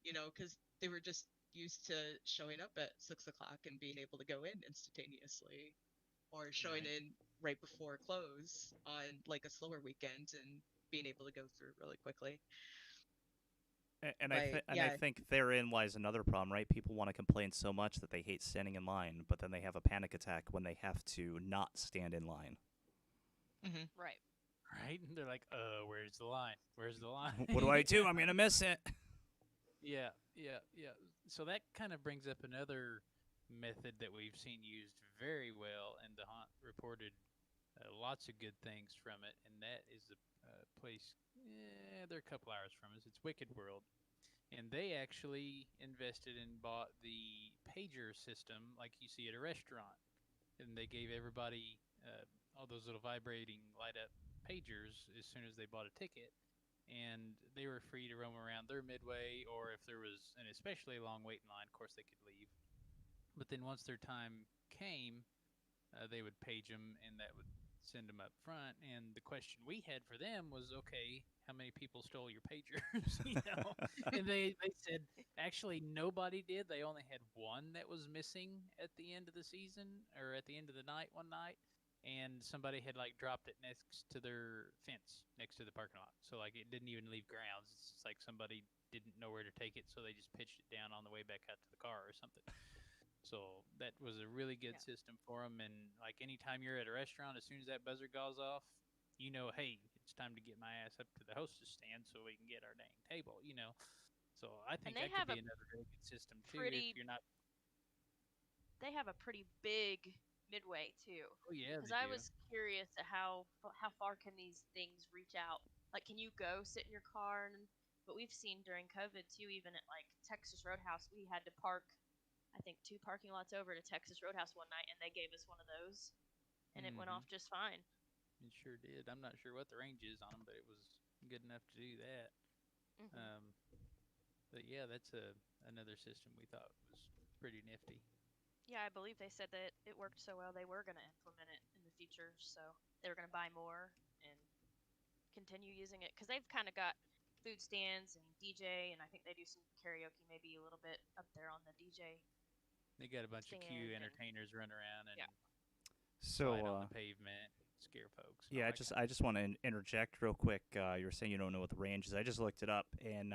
because they were just used to showing up at 6 o'clock and being able to go in instantaneously, or showing Right. in right before close on like a slower weekend and being able to go through really quickly. But And I yeah, think therein lies another problem, right? People want to complain so much that they hate standing in line, but then they have a panic attack when they have to not stand in line. hmm Right. Right. And they're like, where's the line? Where's the line? What do I do? I'm gonna miss it. Yeah, yeah, yeah. So that kind of brings up another method that we've seen used very well, and the haunt reported lots of good things from it. And that is a place. They're a couple hours from us. It's Wicked World, and they actually invested and bought the pager system like you see at a restaurant, and they gave everybody all those little vibrating light up pagers as soon as they bought a ticket, and they were free to roam around their midway, or if there was an especially long waiting line, of course they could leave. But then once their time came, they would page them, and that would send them up front. And the question we had for them was, okay, how many people stole your pagers? And they said actually nobody did. They only had one that was missing at the end of the season, or at the end of the night one night. And somebody had like dropped it next to their fence next to the parking lot. So like it didn't even leave grounds. It's just like somebody didn't know where to take it, so they just pitched it down on the way back out to the car or something. So that was a really good Yeah. system for them. And like anytime you're at a restaurant, as soon as that buzzer goes off, hey, it's time to get my ass up to the hostess stand so we can get our dang table. So I And think that could be another really good system too. If pretty you're not, they have a pretty big midway too. oh yeah, Because they I do. was curious at how far can these things reach out? Like, can you go sit in your car? And but we've seen during COVID too, even at like Texas Roadhouse, we had to park, I think, 2 parking lots over to Texas Roadhouse one night, and they gave us one of those, and it went Mm-hmm. off just fine. It sure did. I'm not sure what the range is on them, but it was good enough to do that. Hmm. Um, but yeah, that's another system we thought was pretty nifty. Yeah, I believe they said that it worked so well they were going to implement it in the future, so they were going to buy more and continue using it because they've kind of got food stands and DJ, and I think they do some karaoke, maybe a little bit up there on the DJ They got a bunch of stand, Q and entertainers run around and yeah. slide So, on the pavement, scare folks, and yeah, all that kind of I stuff. just want to interject real quick. You were saying you don't know what the range is. I just looked it up, and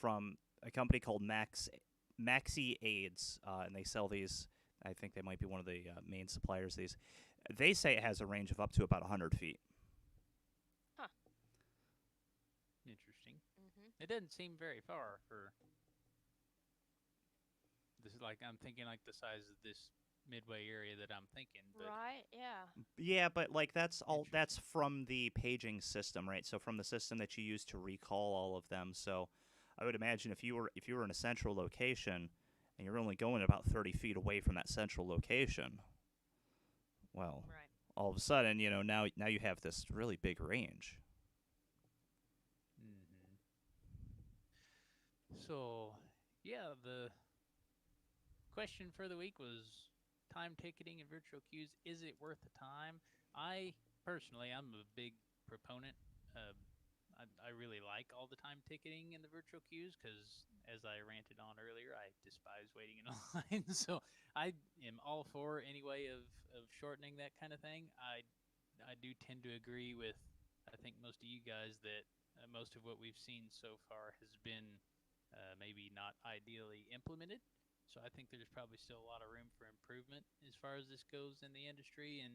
from a company called Maxi Aids, and they sell these. I think they might be one of the main suppliers of these. They say it has a range of up to about 100 feet. Huh. Interesting. Mhm. It doesn't seem very far for this. Like I'm thinking like the size of this midway area that I'm thinking, but Right? Yeah. Yeah, but like that's all interesting. that's from the paging system, right? So from the system that you use to recall all of them. So I would imagine if you were in a central location and you're only going about 30 feet away from that central location, well, Right. all of a sudden, now you have this really big range. Hmm. So, yeah, the question for the week was time ticketing and virtual queues. Is it worth the time? I personally, I'm a big proponent. Uh, I really like all the time ticketing in the virtual queues because, as I ranted on earlier, I despise waiting in a line. So I am all for any way of shortening that kind of thing. I do tend to agree with I think most of you guys that most of what we've seen so far has been maybe not ideally implemented. So I think there's probably still a lot of room for improvement as far as this goes in the industry, and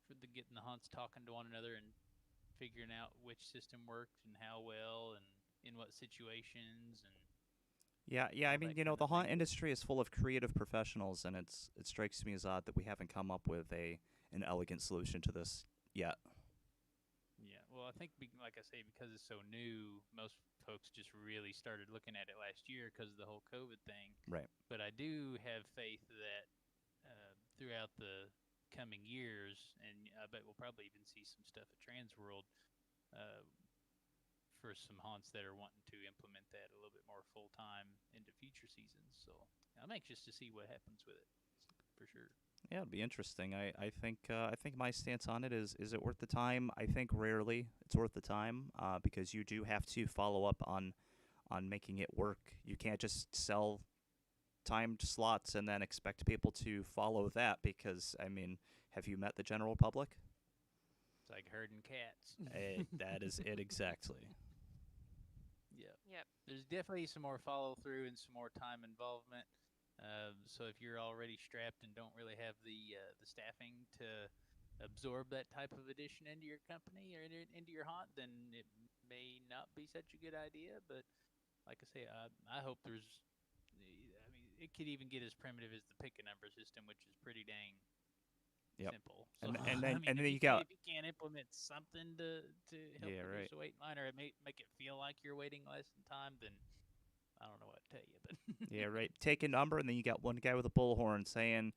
for the getting the hunts talking to one another and figuring out which system works and how well and in what situations and Yeah. I all mean, that kind the of haunt thing. industry is full of creative professionals, and it strikes me as odd that we haven't come up with an elegant solution to this yet. Yeah, well, I think like I say, because it's so new, most folks just really started looking at it last year because of the whole COVID thing. Right. But I do have faith that throughout the coming years, and I bet we'll probably even see some stuff at Transworld uh, for some haunts that are wanting to implement that a little bit more full time into future seasons. So I'm anxious to see what happens with it for sure. Yeah, it'd be interesting. I think my stance on it is it worth the time? I think rarely it's worth the time because you do have to follow up on making it work. You can't just sell timed slots and then expect people to follow that because I mean, have you met the general public? It's like herding cats. That is it exactly. Yeah. Yep. There's definitely some more follow through and some more time involvement. So if you're already strapped and don't really have the staffing to absorb that type of addition into your company or into your haunt, then it may not be such a good idea. But like I say, I hope there's. I mean, it could even get as primitive as the pick a number system, which is pretty dang Yep. simple. So And I then mean, and then you got if you can't implement something to help yeah, right. reduce the wait line or make it feel like you're waiting less than time, then I don't know what to tell you. Yeah, But right. Take a number and then you got one guy with a bullhorn saying,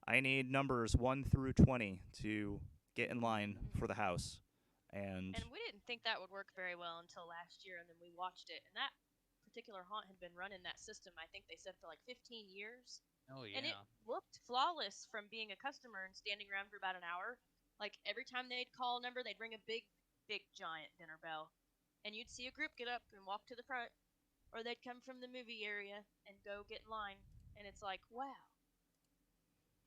"I need numbers 1 through 20 to get in line Hmm. for the house." And And we didn't think that would work very well until last year, and then we watched it, and that particular haunt had been running that system. I think they said for like 15 years, oh and it yeah, looked flawless from being a customer and standing around for about an hour. Like every time they'd call a number, they'd ring a big, giant dinner bell, and you'd see a group get up and walk to the front, or they'd come from the movie area and go get in line, and it's like, wow.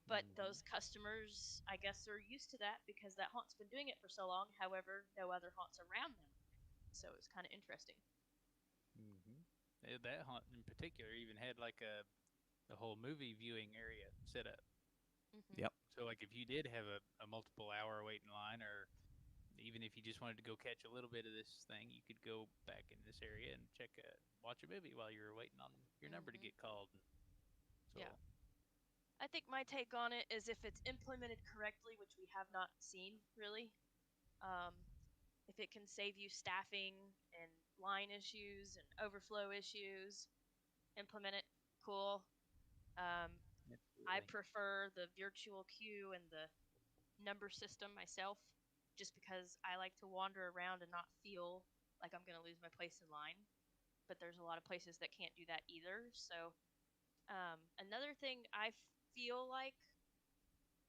But those hmm customers, I guess, are used to that because that haunt's been doing it for so long. However, no other haunts around them, so it's kind of interesting. hmm that haunt in particular even had like a whole movie viewing area set up. Hmm. yep. So like if you did have a multiple hour waiting line, or even if you just wanted to go catch a little bit of this thing, you could go back in this area and watch a movie while you were waiting on your number to Hmm. get called. So Yeah. I think my take on it is if it's implemented correctly, which we have not seen really, um, if it can save you staffing and line issues and overflow issues, implement it. Cool. Um, I absolutely. prefer the virtual queue and the number system myself, just because I like to wander around and not feel like I'm going to lose my place in line. But there's a lot of places that can't do that either. So another thing I feel like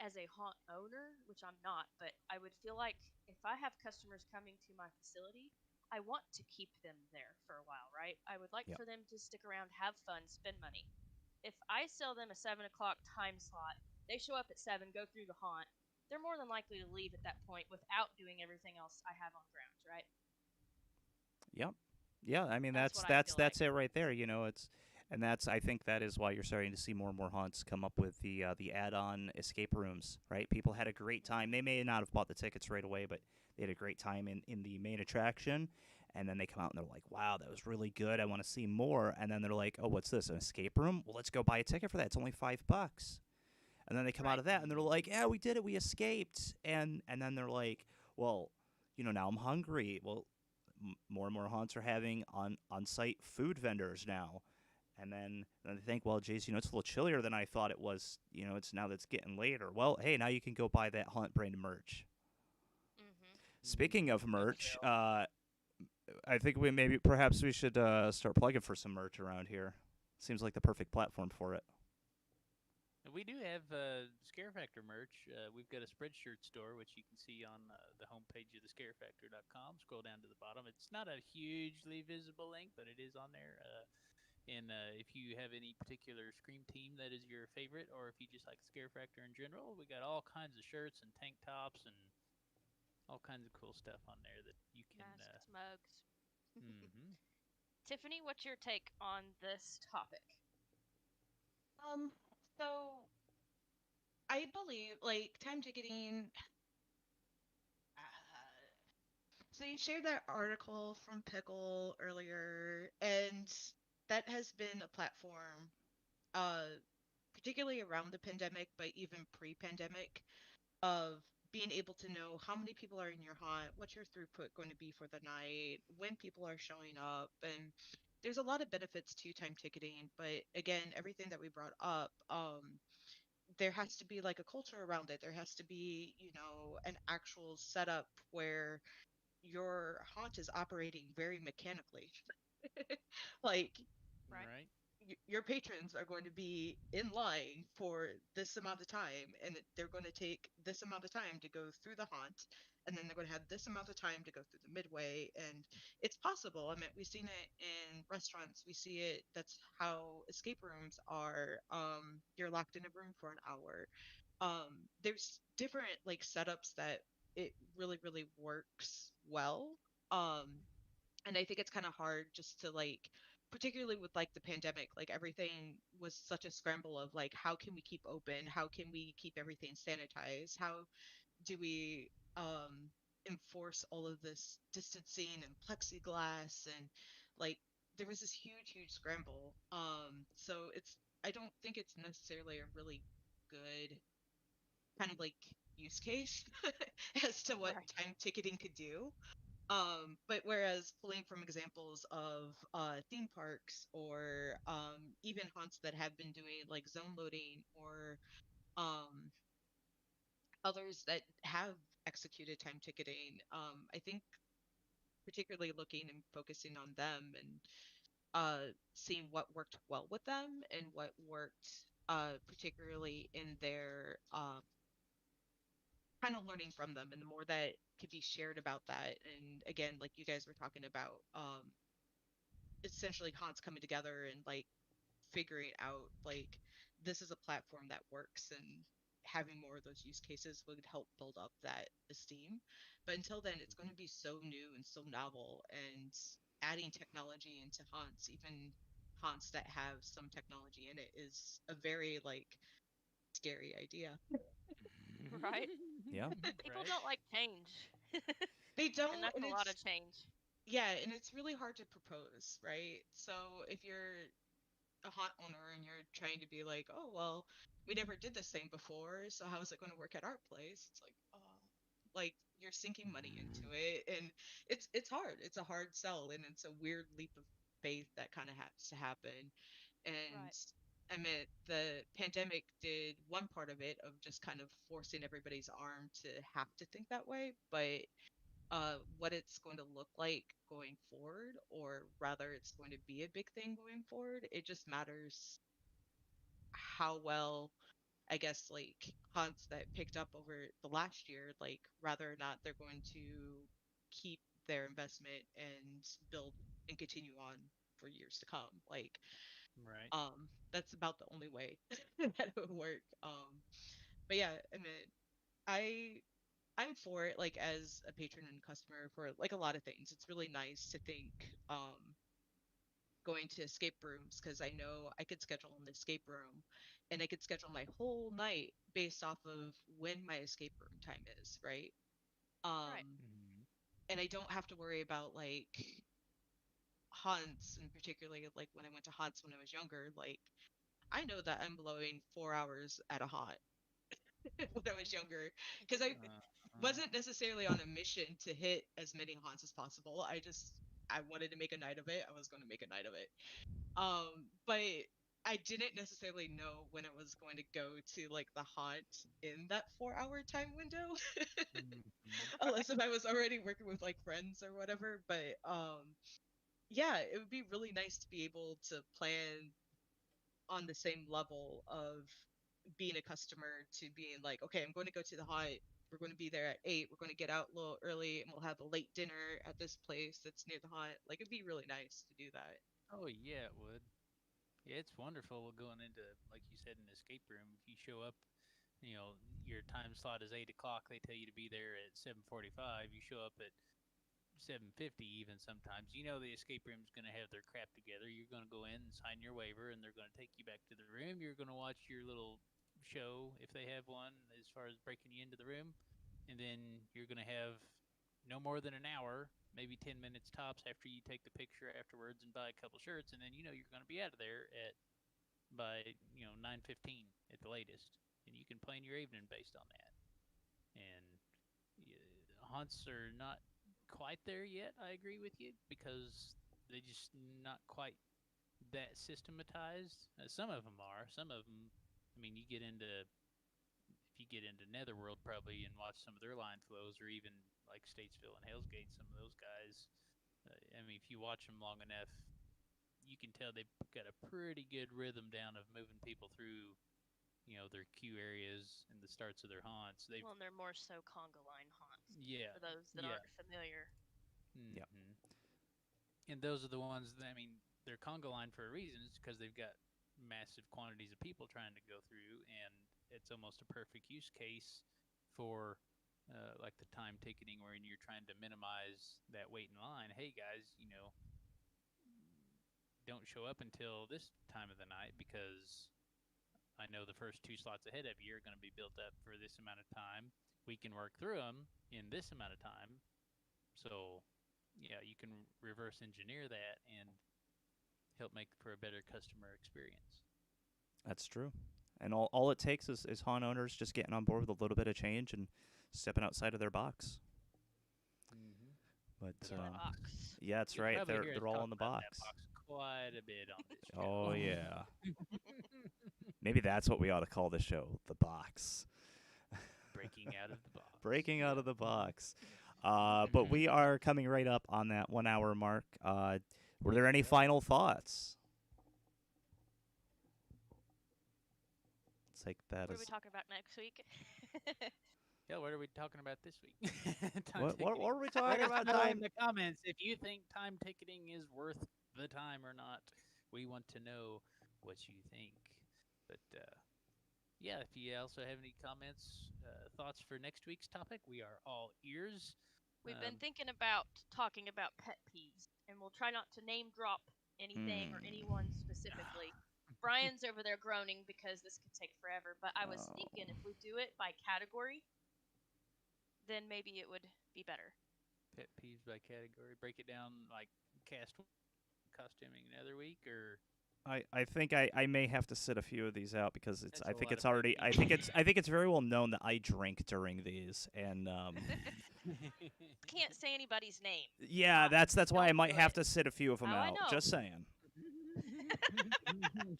as a haunt owner, which I'm not, but I would feel like if I have customers coming to my facility, I want to keep them there for a while, right? I would like Yep. for them to stick around, have fun, spend money. If I sell them a 7 o'clock time slot, they show up at 7, go through the haunt, they're more than likely to leave at that point without doing everything else I have on grounds, right? Yep. Yeah, I mean That's what I feel like. that's it right there, it's and that's I think that is why you're starting to see more and more haunts come up with the add-on escape rooms, right? People had a great time. They Hmm. may not have bought the tickets right away, but they had a great time in the main attraction, and then they come out and they're like, "Wow, that was really good. I want to see more." And then they're like, "Oh, what's this? An escape room? Well, let's go buy a ticket for that. It's only $5." And then they come out Right. of that and they're like, hmm "Yeah, we did it. We escaped." And then they're like, "Well, now I'm hungry." Well, more and more haunts are having on site food vendors now, And then they think, well, geez, it's a little chillier than I thought it was. It's now that's getting later. Well, hey, now you can go buy that Haunt brand merch. Mhm. Speaking of merch, Bookshelf. I think perhaps we should start plugging for some merch around here. Seems like the perfect platform for it. We do have Scare Factor merch. We've got a Spreadshirt store, which you can see on the homepage of the scarefactor.com. Scroll down to the bottom. It's not a hugely visible link, but it is on there. And if you have any particular Scream team that is your favorite, or if you just like Scare Factor in general, we got all kinds of shirts and tank tops and all kinds of cool stuff on there that you can. Masks, mugs. Mm-hmm. Tiffany, what's your take on this topic? Um, so I believe like time ticketing. So you shared that article from Pickle earlier, and that has been a platform, uh, particularly around the pandemic, but even pre-pandemic, of being able to know how many people are in your haunt, what's your throughput going to be for the night, when people are showing up, and there's a lot of benefits to time ticketing. But again, everything that we brought up, there has to be like a culture around it. There has to be, an actual setup where your haunt is operating very mechanically. Like Right. Right. your patrons are going to be in line for this amount of time, and they're going to take this amount of time to go through the haunt, and then they're going to have this amount of time to go through the midway. And it's possible. I mean, we've seen it in restaurants. We see it. That's how escape rooms are. You're locked in a room for an hour. There's different like setups that it really works well. um and I think it's kind of hard just to like, particularly with like the pandemic, like everything was such a scramble of like, how can we keep open, how can we keep everything sanitized, how do we enforce all of this distancing and plexiglass, and like there was this huge scramble. So I don't think it's necessarily a really good kind of like use case as to what Right. time ticketing could do. But whereas pulling from examples of theme parks, or even haunts that have been doing like zone loading, or um, others that have executed time ticketing, I think particularly looking and focusing on them, and seeing what worked well with them and what worked particularly in their kind of learning from them, and the more that could be shared about that. And again, like you guys were talking about, essentially haunts coming together and like figuring out like this is a platform that works, and having more of those use cases would help build up that esteem. But until then, it's going to be so new and so novel, and adding technology into haunts, even haunts that have some technology in it, is a very like scary idea. Right. Yeah. People Right. don't like change. They And don't, that's and a lot it's of change. yeah, and it's really hard to propose, right? So if you're a haunt owner and you're trying to be like, oh well, we never did this thing before, so how is it going to work at our place? It's like, oh, like you're sinking money into it, and it's hard. It's a hard sell, and it's a weird leap of faith that kind of has to happen. And Right. I mean, the pandemic did one part of it of just kind of forcing everybody's arm to have to think that way, but what it's going to look like going forward, or rather, it's going to be a big thing going forward. It just matters how well, I guess, like hunts that picked up over the last year, like whether or not they're going to keep their investment and build and continue on for years to come. Like, Right. that's about the only way that it would work. But yeah, I mean, I I'm for it, like as a patron and customer for like a lot of things. It's really nice to think going to escape rooms, because I know I could schedule an escape room and I could schedule my whole night based off of when my escape room time is, right? Right. Um and I don't have to worry about like haunts, and particularly like when I went to haunts when I was younger, like I know that I'm blowing 4 hours at a haunt when I was younger, because I Uh, wasn't necessarily on a mission to hit as many haunts as possible. I wanted to make a night of it. I was going to make a night of it. But I didn't necessarily know when I was going to go to like the haunt in that 4 hour time window. Mhm. Unless if I was already working with like friends or whatever. But yeah, it would be really nice to be able to plan on the same level of being a customer to being like, okay, I'm going to go to the haunt. We're going to be there at 8. We're going to get out a little early and we'll have a late dinner at this place that's near the haunt. Like, it'd be really nice to do that. Oh yeah, it would. Yeah, it's wonderful going into, like you said, an escape room. If you show up, your time slot is 8 o'clock. They tell you to be there at 7:45. You show up at 7:50 even sometimes. You know the escape room's going to have their crap together. You're going to go in and sign your waiver, and they're going to take you back to the room. You're going to watch your little show if they have one, as far as breaking you into the room, and then you're going to have no more than an hour, maybe 10 minutes tops, after you take the picture afterwards and buy a couple shirts, and then you're going to be out of there at by 9:15 at the latest, and you can plan your evening based on that. And hunts are not quite there yet. I agree with you because they just not quite that systematized. Some of them are. Some of them. I mean, you get into if you get into Netherworld probably and watch some of their line flows, or even like Statesville and Hell's Gate, some of those guys. I mean, if you watch them long enough, you can tell they've got a pretty good rhythm down of moving people through, their queue areas and the starts of their haunts. They've Well, and they're more so conga line haunts Yeah, for those that yeah. aren't familiar. Yep. And those are the ones that, I mean, they're conga line for a reason. It's because they've got massive quantities of people trying to go through, and it's almost a perfect use case for like the time ticketing, where you're trying to minimize that wait in line. Hey guys, don't show up until this time of the night because I know the first two slots ahead of you are going to be built up for this amount of time. We can work through them in this amount of time. So, yeah, you can reverse engineer that and help make for a better customer experience. That's true. And all it takes is haunt owners just getting on board with a little bit of change and stepping outside of their box. Mm-hmm. But The box. yeah, that's You'll right. probably hear us They're all talk in the about that box. box quite a bit on this Oh show. yeah. Maybe that's what we ought to call the show, the box. Breaking out of the box. Breaking out of the box. But we are coming right up on that 1 hour mark. Were there any final thoughts? It's like that What are we is. talking about next week? Yeah, what are we talking about this week? Time What ticketing. are we Let talking us about? know in Time. the comments if you think time ticketing is worth the time or not. We want to know what you think. But yeah, if you also have any comments, thoughts for next week's topic, we are all ears. We've been thinking about talking about pet peeves, and we'll try not to name drop anything or anyone specifically. Brian's over there groaning because this could take forever, but I was thinking if we do it by category, then maybe it would be better. Pet peeves by category. Break it down like cast costuming another week, or I think I may have to sit a few of these out because it's That's I a think lot it's of pet already peeves. I think it's very well known that I drink during these and Can't say anybody's name. yeah, Stop. that's why I Don't might do have it. to sit a few of them Oh, I out. know. Just saying.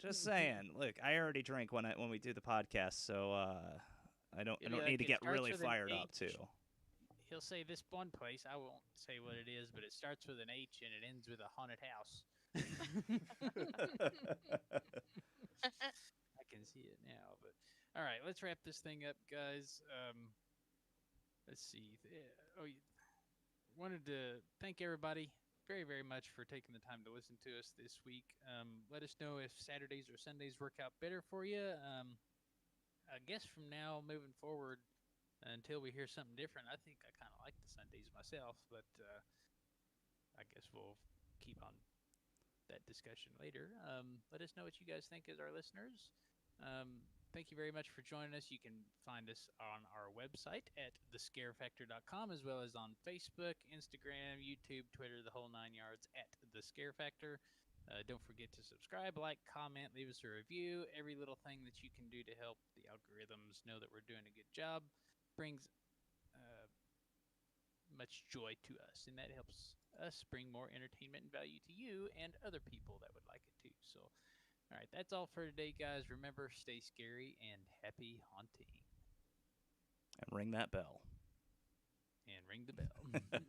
Just saying. Look, I already drink when we do the podcast, so I It'll be don't like need to it get starts really with an fired up H. too. He'll say this one place. I won't say what it is, but it starts with an H and it ends with a haunted house. I can see it now. But all right, let's wrap this thing up, guys. Let's see. Wanted to thank everybody very, very much for taking the time to listen to us this week. Let us know if Saturdays or Sundays work out better for you. I guess from now moving forward, until we hear something different, I think I kind of like the Sundays myself, but I guess we'll keep on that discussion later. Let us know what you guys think as our listeners. Thank you very much for joining us. You can find us on our website at thescarefactor.com, as well as on Facebook, Instagram, YouTube, Twitter, the whole 9 yards at The Scare Factor. Don't forget to subscribe, like, comment, leave us a review. Every little thing that you can do to help the algorithms know that we're doing a good job brings much joy to us, and that helps us bring more entertainment and value to you and other people that would like it too. So, all right, that's all for today, guys. Remember, stay scary and happy haunting. And ring that bell. And ring the bell.